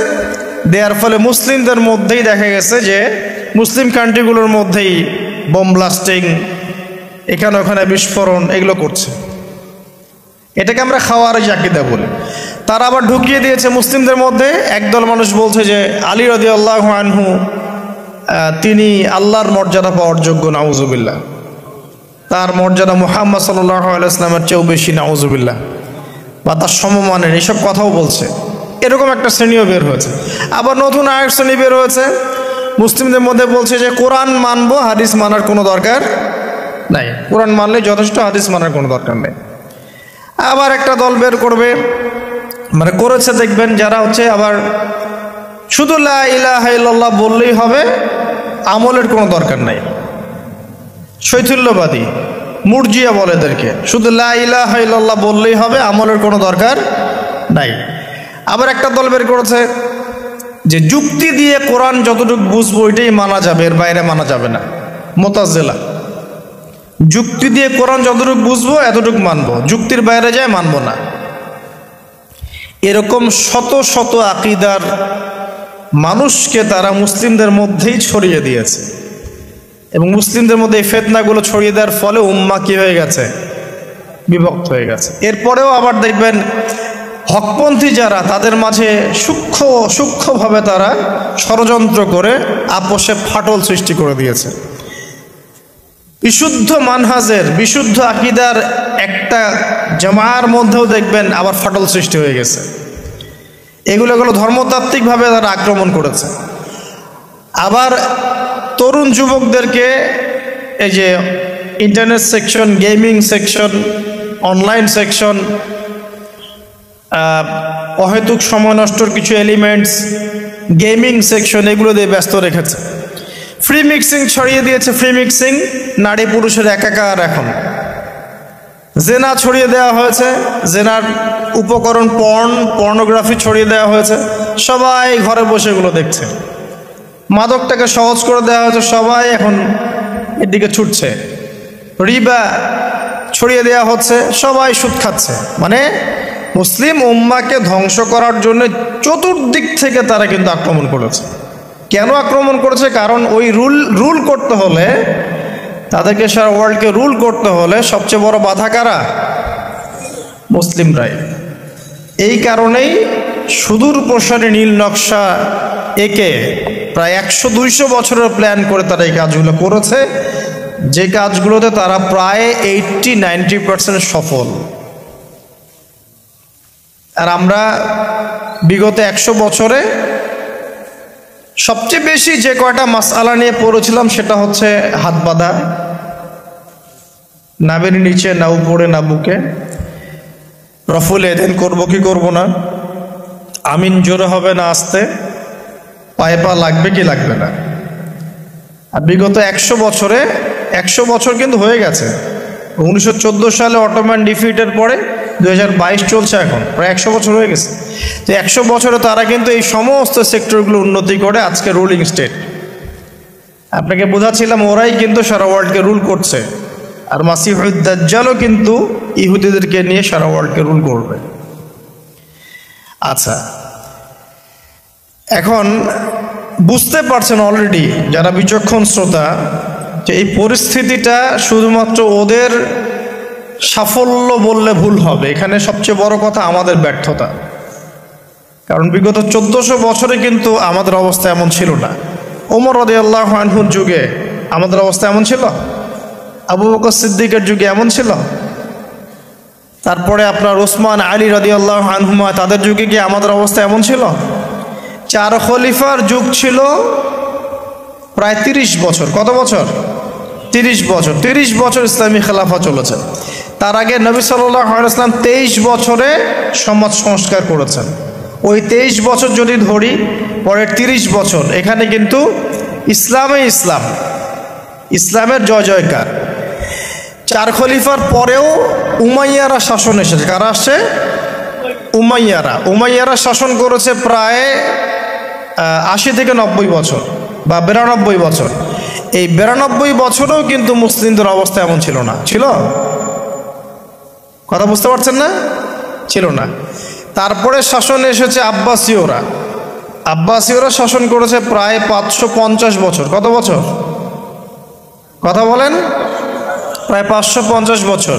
দেওয়ার ফলে মুসলিমদের মধ্যেই দেখা গেছে যে মুসলিম কান্ট্রিগুলোর মধ্যেই বোম ব্লাস্টিং, এখানে ওখানে বিস্ফোরণ, এগুলো করছে। এটাকে আমরা খাওয়ারিজ আকীদা বলি। তারা আবার ঢুকিয়ে দিয়েছে মুসলিমদের মধ্যে, একদল মানুষ বলছে যে আলী রাদিয়াল্লাহু আনহু তিনি আল্লাহর মর্যাদা পাওয়ার যোগ্য, নাউজুবিল্লাহ, তার মর্যাদা মুহাম্মদ সাল্লাল্লাহু আলাইহি ওয়াসাল্লামের চেয়েও বেশি, নাউজুবিল্লাহ, বা তার সমমানের, এসব কথাও বলছে। এরকম একটা শ্রেণীও বের হয়েছে। আবার নতুন আরেক শ্রেণী বের হয়েছে মুসলিমদের মধ্যে, বলছে যে কোরআন মানবো, হাদিস মানার কোনো দরকার নাই, কোরআন মানলে যথেষ্ট, হাদিস মানার কোনো দরকার নেই। আবার একটা দল বের করবে, মানে করেছে দেখবেন, যারা হচ্ছে আবার শুধু লা ইলাহা ইল্লাল্লাহ বললেই হবে, আমলের কোনো দরকার নাই। শৈথিল্যবাদী, মুরজিয়া বলে এদেরকে, শুধু লা ইলাহা ইল্লাল্লাহ বললেই হবে, আমলের কোনো দরকার নাই। আবার একটা দল বের করেছে যে যুক্তি দিয়ে কোরআন যতটুকু বুঝবো ওইটাই মানা যাবে, এর বাইরে মানা যাবে না, মুতাজিলা। যুক্তি দিয়ে কোরআন যতটুকু বুঝবো এতটুকু মানবো, যুক্তির বাইরে যায় মানবো না। এরকম শত শত আকীদার মানুষকে তারা মুসলিমদের মধ্যেই ছড়িয়ে দিয়েছে, এবং মুসলিমদের মধ্যে এই ফিতনাগুলো ছড়িয়ে দেওয়ার ফলে উম্মাহ কি হয়ে গেছে? বিভক্ত হয়ে গেছে। এরপরেও আবার দেখবেন হকপন্থী যারা, তাদের মাঝে সূক্ষ্মভাবে তারা ষড়যন্ত্র করে আপোষে ফাটল সৃষ্টি করে দিয়েছে। বিশুদ্ধ মানহাজের, বিশুদ্ধ আকীদার একটা জামার মধ্যেও দেখবেন আবার ফাটল সৃষ্টি হয়ে গেছে। এগুলো ধর্মতাত্ত্বিকভাবে তারা আক্রমণ করেছে। আবার তরুণ যুবকদেরকে এই যে internet section, gaming section, online section, অহেতুক সময় নষ্টর কিছু এলিমেন্টস, গেমিং সেকশন, এগুলো দিয়ে ব্যস্ত রেখেছে। ফ্রি মিক্সিং ছড়িয়ে দিয়েছে, ফ্রি মিক্সিং, নারী পুরুষের একাকার। এখন জেনা ছড়িয়ে দেওয়া হয়েছে, জেনার উপকরণ পর্নোগ্রাফি ছড়িয়ে দেওয়া হয়েছে, সবাই ঘরে বসে এগুলো দেখছে। মাদকটাকে সহজ করে দেওয়া হয়েছে, সবাই এখন এদিকে ছুটছে। রিবা ছড়িয়ে দেওয়া হচ্ছে, সবাই সুদ খাচ্ছে। মানে মুসলিম উম্মাহকে ধ্বংস করার জন্য চতুর্দিক থেকে তারা কিন্তু আক্রমণ করেছে। কেন আক্রমণ করেছে? কারণ ওই রুল করতে হলে, তাদেরকে সারা ওয়ার্ল্ডকে রুল করতে হলে সবচেয়ে বড় বাধা কারা? মুসলিমরাই। এই কারণেই সুদূর প্রসারী নীল নকশা একে প্রায় 100-200 বছরের প্ল্যান করে তারা এই কাজগুলো করেছে, যে কাজগুলোতে তারা প্রায় 80-90% সফল। আর আমরা বিগত 100 বছরে সবচেয়ে বেশি যে কয়টা মাসআলা নিয়ে পড়েছিলাম সেটা হচ্ছে হাত বাঁধা, নাবের নিচে, না উপরে না বুকে, রফুল এদেন করবো কি করবো না, আমিন জোরে হবে না আস্তে, পায়ে পা লাগবে কি লাগবে না। আর বিগত 100 বছরে 100 বছর কিন্তু হয়ে গেছে। 1914 সালে অটোম্যান ডিফিটের পরে 2022 চলছে, এখন প্রায় 100 বছর হয়ে গেছে। তো 100 বছরে তারা কিন্তু এই সমস্ত সেক্টরগুলো উন্নতি করে আজকে রুলিং স্টেট। আপনাকে বোঝাচ্ছিলাম ওরাই কিন্তু সারা ওয়ার্ল্ডকে রুল করছে, আর মাসিহুদ দাজ্জালও কিন্তু ইহুদিদেরকে নিয়ে সারা ওয়ার্ল্ডকে রুল করবে। আচ্ছা, এখন বুঝতে পারছেন অলরেডি যারা বিচক্ষণ শ্রোতা যে এই পরিস্থিতিটা শুধুমাত্র ওদের সাফল্য বললে ভুল হবে, এখানে সবচেয়ে বড় কথা আমাদের ব্যর্থতা। কারণ বিগত 1400 বছরে কিন্তু আমাদের অবস্থা এমন ছিল না। ওমর রাদিয়াল্লাহু আনহুর যুগে আমাদের অবস্থা এমন ছিল, আবু বকর সিদ্দিকের যুগে এমন ছিল, তারপরে আপনার ওসমান আলী রাদিয়াল্লাহু আনহুমা তাদের যুগে কি আমাদের অবস্থা এমন ছিল? 4 খলিফার যুগ ছিল প্রায় 30 বছর। কত বছর? 30 বছর। 30 বছর ইসলামী খেলাফত চলেছে। তার আগে নবী সাল্লাল্লাহু আলাইহি ওয়াসাল্লাম 23 বছরে সমাজ সংস্কার করেছেন। ওই 23 বছর যদি ধরি, পরের 30 বছর এখানে কিন্তু ইসলামের জয় জয়কার। 4 খলিফার পরেও উমাইয়ারা শাসন এসেছে। কারা আসছে? উমাইয়ারা শাসন করেছে প্রায় 80 থেকে 90 বছর বা 92 বছর। এই 92 বছরেও কিন্তু মুসলিমদের অবস্থা এমন ছিল না। ছিল? কথা বুঝতে পারছেন না? ছিল না। তারপরে শাসন এসেছে আব্বাসীয়রা শাসন করেছে প্রায় 550 বছর। কত বছর? কথা বলেন। প্রায় 550 বছর।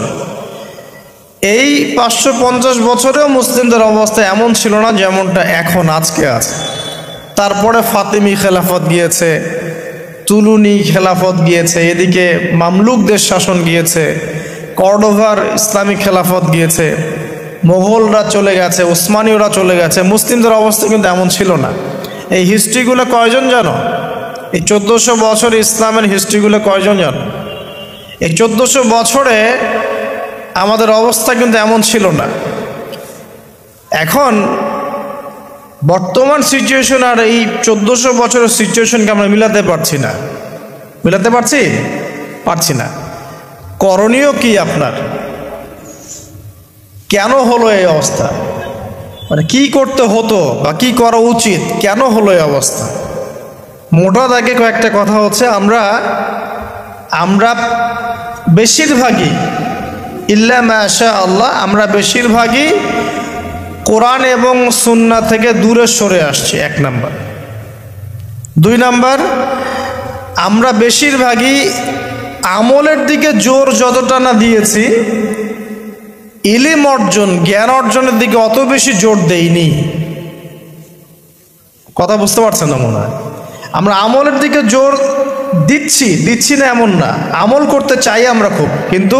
এই 550 বছরেও মুসলিমদের অবস্থা এমন ছিল না যেমনটা এখন আজকে আছে। তারপরে ফাতিমি খেলাফত গিয়েছে, তুলুনি খেলাফত গিয়েছে, এদিকে মামলুকদের শাসন গিয়েছে, কর্ডোভার ইসলামিক খেলাফত গিয়েছে, মোগলরা চলে গেছে, ওসমানীয়রা চলে গেছে। মুসলিমদের অবস্থা কিন্তু এমন ছিল না। এই হিস্ট্রিগুলো কয়জন জানো? এই 1400 বছর ইসলামের হিস্ট্রিগুলো কয়জন জানো? এই 1400 বছরে আমাদের অবস্থা কিন্তু এমন ছিল না। এখন বর্তমান সিচুয়েশন আর এই 1400 বছরের সিচুয়েশনকে আমরা মিলাতে পারছি না। পারছি না। করণীয় কি আপনার? কেন হলো এই অবস্থা? মানে কি করতে হতো বা কি করা উচিত? কেন হলো এই অবস্থা? মোটা দাগে কয়েকটা কথা হচ্ছে, আমরা বেশিরভাগই ইল্লা মাশা আল্লাহ, আমরা বেশিরভাগই কোরআন এবং সুন্নাহ থেকে দূরে সরে আসছি, 1 নাম্বার। 2 নাম্বার, আমরা বেশিরভাগই আমলের দিকে জোর যতটা না দিয়েছি, ইলম অর্জন, জ্ঞান অর্জনের দিকে অত বেশি জোর দেইনি। কথা বুঝতে পারছেন না মনে হয়? আমরা আমলের দিকে জোর দিচ্ছি না এমন না, আমল করতে চাই আমরা খুব, কিন্তু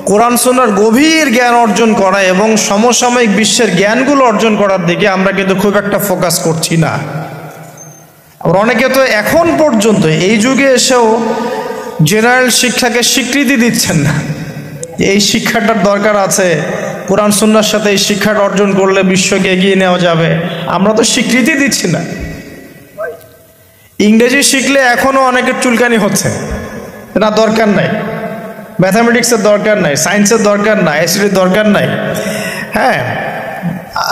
কোরআন সুন্নাহর গভীর জ্ঞান অর্জন করা এবং সমসাময়িক বিশ্বের জ্ঞানগুলো অর্জন করার দিকে আমরা কিন্তু খুব একটা ফোকাস করছি না। আর অনেকে তো এখন পর্যন্ত এই যুগে এসেও জেনারেল শিক্ষাকে স্বীকৃতি দিচ্ছেন না। এই শিক্ষাটার দরকার আছে, কোরআন সুন্নাহর সাথে এই শিক্ষাটা অর্জন করলে বিশ্বকে এগিয়ে নেওয়া যাবে, আমরা তো স্বীকৃতি দিচ্ছি না। ইংরেজি শিখলে এখনও অনেকের চুলকানি হচ্ছে, না দরকার নাই। ম্যাথামেটিক্সের দরকার নাই, সায়েন্সের দরকার নাই, আইসিটির দরকার নাই, হ্যাঁ,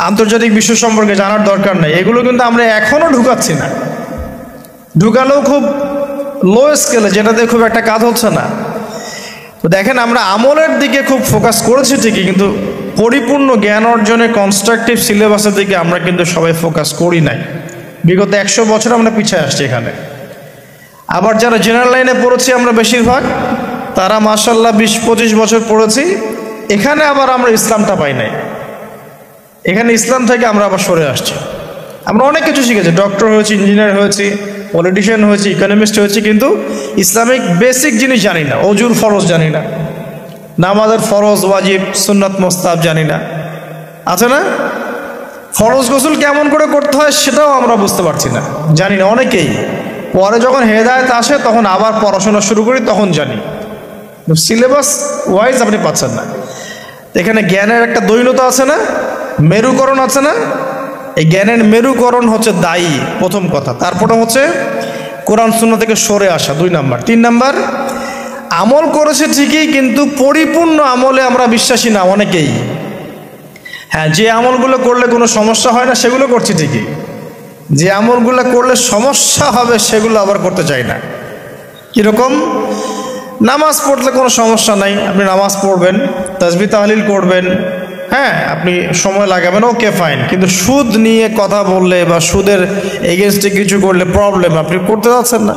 আন্তর্জাতিক বিশ্ব সম্পর্কে জানার দরকার নাই। এগুলো কিন্তু আমরা এখনও ঢুকাচ্ছি না। ঢুকালেও খুব লো স্কেলে, যেটাতে খুব একটা কাজ হচ্ছে না। তো দেখেন, আমরা আমলের দিকে খুব ফোকাস করেছি ঠিকই, কিন্তু পরিপূর্ণ জ্ঞান অর্জনে কনস্ট্রাকটিভ সিলেবাসের দিকে আমরা কিন্তু সবাই ফোকাস করি নাই। বিগত 100 বছর আমরা পিছিয়ে আসছি এখানে। আবার যারা জেনারেল লাইনে পড়েছি আমরা বেশিরভাগ, তারা মাশাআল্লাহ 20-25 বছর পড়েছি, এখানে আবার আমরা ইসলামটা পাই নাই। এখানে ইসলাম থেকে আমরা আবার সরে আসছি। আমরা অনেক কিছু শিখেছি, ডক্টর হয়েছি, ইঞ্জিনিয়ার হয়েছি, পলিটিশিয়ান হয়েছি, ইকোনমিস্ট হয়েছি, কিন্তু ইসলামিক বেসিক জিনিস জানি না। অজুর ফরজ জানি না, নামাজের ফরজ, ওয়াজিব, সুন্নাত, মুস্তাহাব জানি না। আছে না? ফরজ গোসল কেমন করে করতে হয় সেটাও আমরা বুঝতে পারছি না, জানি না অনেকেই। পরে যখন হেদায়েত আসে তখন আবার পড়াশোনা শুরু করি, তখন জানি। সিলেবাস ওয়াইজ আপনি পাচ্ছেন না। এখানে জ্ঞানের একটা দৈন্যতা আছে না, মেরুকরণ আছে না? এই জ্ঞানের মেরুকরণ হচ্ছে দায়ী, প্রথম কথা। তারপরে হচ্ছে কোরআন সুন্নাহ থেকে সরে আসা, 2 নাম্বার। 3 নাম্বার, আমল করেছে ঠিকই, কিন্তু পরিপূর্ণ আমলে আমরা বিশ্বাসী না অনেকেই। হ্যাঁ, যে আমলগুলো করলে কোনো সমস্যা হয় না সেগুলো করছি ঠিকই, যে আমলগুলো করলে সমস্যা হবে সেগুলো আবার করতে চাই না। কীরকম? নামাজ পড়লে কোনো সমস্যা নাই, আপনি নামাজ পড়বেন, তাসবিহ তাহলিল করবেন, হ্যাঁ, আপনি সময় লাগাবেন, ওকে ফাইন। কিন্তু সুদ নিয়ে কথা বললে বা সুদের এগেনস্টে কিছু করলে প্রবলেম, আপনি করতে যাচ্ছেন না।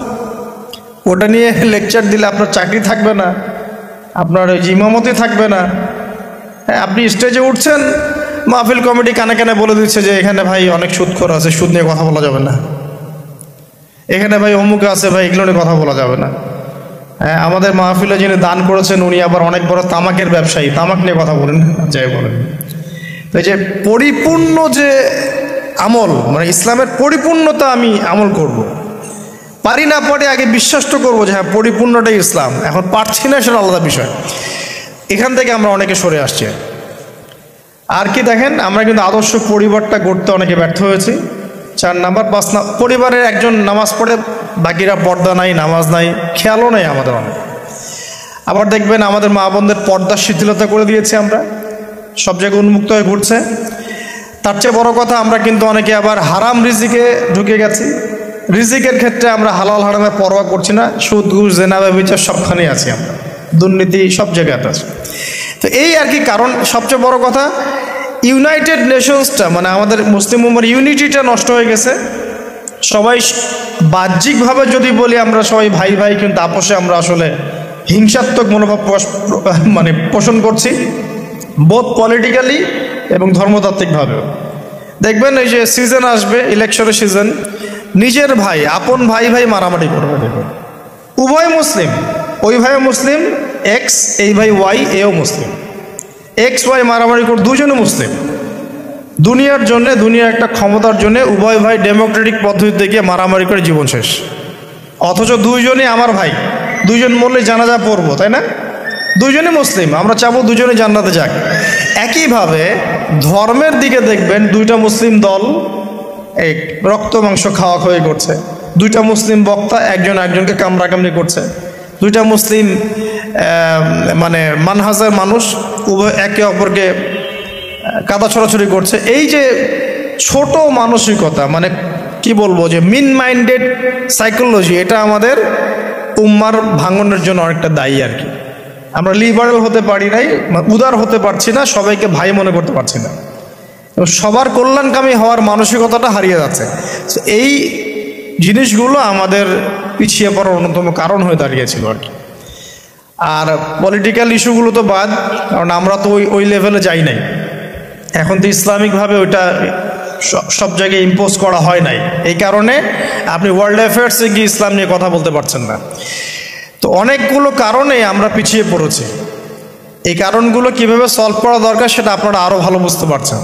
ওটা নিয়ে লেকচার দিলে আপনার চাকরি থাকবে না, আপনার ওই ইমামতি থাকবে না। হ্যাঁ, আপনি স্টেজে উঠছেন, মাহফিল কমিটি কানে কানে বলে দিচ্ছে যে এখানে ভাই অনেক সুদখোর আছে, সুদ নিয়ে কথা বলা যাবে না, এখানে ভাই অমুক আছে, ভাই এগুলো নিয়ে কথা বলা যাবে না। হ্যাঁ, আমাদের মাহফিলে যিনি দান করেছেন উনি আবার অনেক বড় তামাকের ব্যবসায়ী, তামাক নিয়ে কথা বলেন, যাই বলেন। এই যে পরিপূর্ণ যে আমল, মানে ইসলামের পরিপূর্ণতা আমি আমল করব, পারি না পারি আগে বিশ্বাস তো করবো যে হ্যাঁ পরিপূর্ণটাই ইসলাম। এখন পারছি না সেটা আলাদা বিষয়। এখান থেকে আমরা অনেকে সরে আসছি। আর কি দেখেন, আমরা কিন্তু আদর্শ পরিবারটা গড়তে অনেকে ব্যর্থ হয়েছি। 4 নাম্বার 5 পরিবারের একজন নামাজ পড়ে, বাকিরা পর্দা নাই, নামাজ নাই, খেয়ালও নেই আমাদের অনেক। আবার দেখবেন আমাদের মা বোনদের পর্দার শিথিলতা করে দিয়েছে, আমরা সব জায়গায় উন্মুক্ত হয়ে ঘুরছে। তার চেয়ে বড় কথা, আমরা কিন্তু অনেকে আবার হারাম রিজিকে ঢুকে গেছি। রিজিকের ক্ষেত্রে আমরা হালাল হারামের পরোয়া করছি না, সুদ ঘুষ জেনা ব্যভিচার সবখানেই আছি আমরা, দুর্নীতি সব জায়গাতে আছে। তো এই আর কি কারণ। সবচেয়ে বড় কথা, ইউনাইটেড নেশনসটা, মানে আমাদের মুসলিম উম্মার ইউনিটিটা নষ্ট হয়ে গেছে। সবাই বাহ্যিকভাবে যদি বলি আমরা সবাই ভাই ভাই, কিন্তু আপোষে আমরা আসলে হিংসাত্মক মনোভাব মানে পোষণ করছি, বোথ পলিটিক্যালি এবং ধর্মতাত্ত্বিকভাবেও। দেখবেন এই যে সিজন আসবে, ইলেকশনের সিজন, নিজের ভাই, আপন ভাই ভাই মারামারি করবে। দেখবেন উভয় মুসলিম, ওই ভাইও মুসলিম, এক্স, এই ভাই ওয়াই, এও মুসলিম, এক্স ওয়াই মারামারি করে, দুজনে মুসলিম। দুনিয়ার জন্য, দুনিয়ার একটা ক্ষমতার জন্য উভয় ভাই ডেমোক্রেটিক পদ্ধতিতে গিয়ে মারামারি করে জীবন শেষ। অথচ দুইজনই আমার ভাই, দুইজন মরলে জানাজা পড়বো, তাই না? দুইজনই মুসলিম, আমরা চাবো দুজনে জান্নাতে যাক। একইভাবে ধর্মের দিকে দেখবেন, দুইটা মুসলিম দল এক রক্ত মাংস খাওয়া খাওয়ি করছে, দুইটা মুসলিম বক্তা একজন একজনকে কামড়াকামড়ি করছে, দুইটা মুসলিম মানে মানহাজের মানুষ উভয় একে অপরকে কাদা ছড়াছড়ি করছে। এই যে ছোট মানসিকতা, মানে কি বলবো, যে মিন মাইন্ডেড সাইকোলজি, এটা আমাদের উম্মার ভাঙনের জন্য অনেকটা দায়ী আর কি। আমরা লিবারেল হতে পারি নাই, উদার হতে পারছি না, সবাইকে ভাই মনে করতে পারছি না, এবং সবার কল্যাণকামী হওয়ার মানসিকতাটা হারিয়ে যাচ্ছে। এই জিনিসগুলো আমাদের পিছিয়ে পড়ার অন্যতম কারণ হয়ে দাঁড়িয়েছিল আর কি। আর পলিটিক্যাল ইস্যুগুলো তো বাদ, কারণ আমরা তো ওই লেভেলে যাই নাই। এখন তো ইসলামিকভাবে ওইটা সব জায়গায় ইম্পোজ করা হয় নাই, এই কারণে আপনি ওয়ার্ল্ড অ্যাফেয়ার্সে গিয়ে ইসলাম নিয়ে কথা বলতে পারছেন না। তো অনেকগুলো কারণে আমরা পিছিয়ে পড়েছি। এই কারণগুলো কিভাবে সলভ করা দরকার সেটা আপনারা আরও ভালো বুঝতে পারছেন।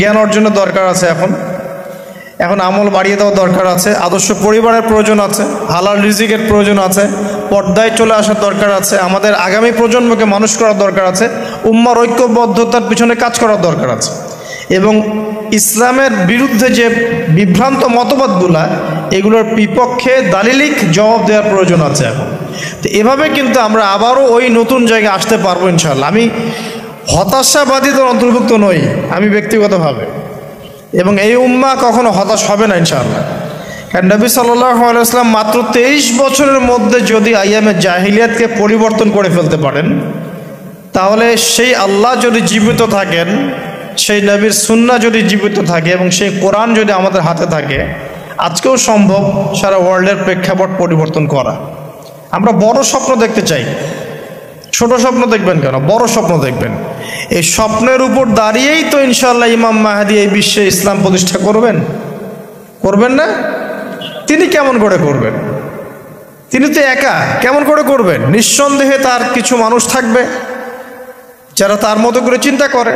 জ্ঞান অর্জনের দরকার আছে, এখন আমল বাড়িয়ে দেওয়ার দরকার আছে, আদর্শ পরিবারের প্রয়োজন আছে, হালাল রিজিকের প্রয়োজন আছে, পর্দায় চলে আসার দরকার আছে, আমাদের আগামী প্রজন্মকে মানুষ করার দরকার আছে, উম্মার ঐক্যবদ্ধতার পিছনে কাজ করার দরকার আছে, এবং ইসলামের বিরুদ্ধে যে বিভ্রান্ত মতবাদগুলা, এগুলোর বিপক্ষে দালিলিক জবাব দেওয়ার প্রয়োজন আছে এখন। তো এভাবে কিন্তু আমরা আবারও ওই নতুন জায়গায় আসতে পারবো ইনশাআল্লাহ। আমি হতাশাবাদীদের অন্তর্ভুক্ত নই, আমি ব্যক্তিগতভাবে, এবং এই উম্মা কখনো হতাশ হবে না ইনশাআল্লাহ। কারণ নবী সাল্লাল্লাহু আলাইহি ওয়াসাল্লাম মাত্র 23 বছরের মধ্যে যদি আইয়ামে জাহিলিয়াতকে পরিবর্তন করে ফেলতে পারেন, তাহলে সেই আল্লাহ যদি জীবিত থাকেন, সেই নবীর সুন্নাহ যদি জীবিত থাকে, এবং সেই কোরআন যদি আমাদের হাতে থাকে, আজকেও সম্ভব সারা ওয়ার্ল্ডের প্রেক্ষাপট পরিবর্তন করা। আমরা বড় স্বপ্ন দেখতে চাই, ছোট স্বপ্ন দেখবেন কেন, বড় স্বপ্ন দেখবেন। এই স্বপ্নের উপর দাঁড়িয়েই তো ইনশাআল্লাহ ইমাম মাহদী এই বিশ্বে ইসলাম প্রতিষ্ঠা করবেন না? তিনি কেমন করে করবেন? তিনি তো একা, কেমন করে করবেন? নিঃসন্দেহে তার কিছু মানুষ থাকবে যারা তার মতো করে চিন্তা করে,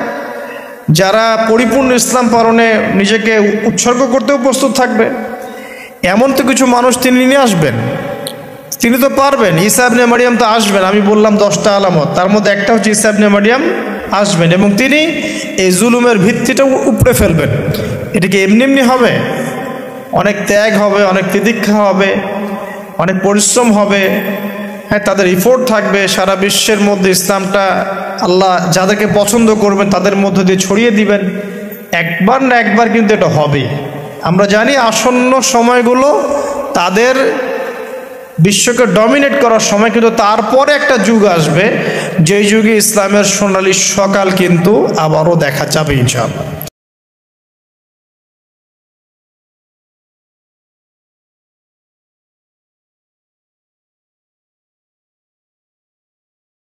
যারা পরিপূর্ণ ইসলাম পালনে নিজেকে উৎসর্গ করতেও প্রস্তুত থাকবে। এমন তো কিছু মানুষ তিনি নিয়ে আসবেন, তিনি তো পারবেন। ঈসা ইবনে মারিয়াম তো আসবেন, আমি বললাম 10টা আলামত, তার মধ্যে একটা হচ্ছে ঈসা ইবনে মারিয়াম আসবেন, এবং তিনি এই জুলুমের ভিত্তিটা উপড়ে ফেলবেন। এটা কি এমনি এমনি হবে? অনেক ত্যাগ হবে, অনেক তিতিক্ষা হবে, অনেক পরিশ্রম হবে। হ্যাঁ, তাদের এফোর্ট থাকবে, সারা বিশ্বের মধ্যে ইসলামটা আল্লাহ যাদেরকে পছন্দ করবেন তাদের মধ্য দিয়ে ছড়িয়ে দিবেন। একবার না একবার কিন্তু এটা হবে। আমরা জানি আসন্ন সময়গুলো তাদের বিশ্বকে ডমিনেট করার সময়, কিন্তু তারপরে একটা যুগ আসবে যেই যুগে ইসলামের সোনালী সকাল কিন্তু আবারও দেখা যাবে ইনশাআল্লাহ।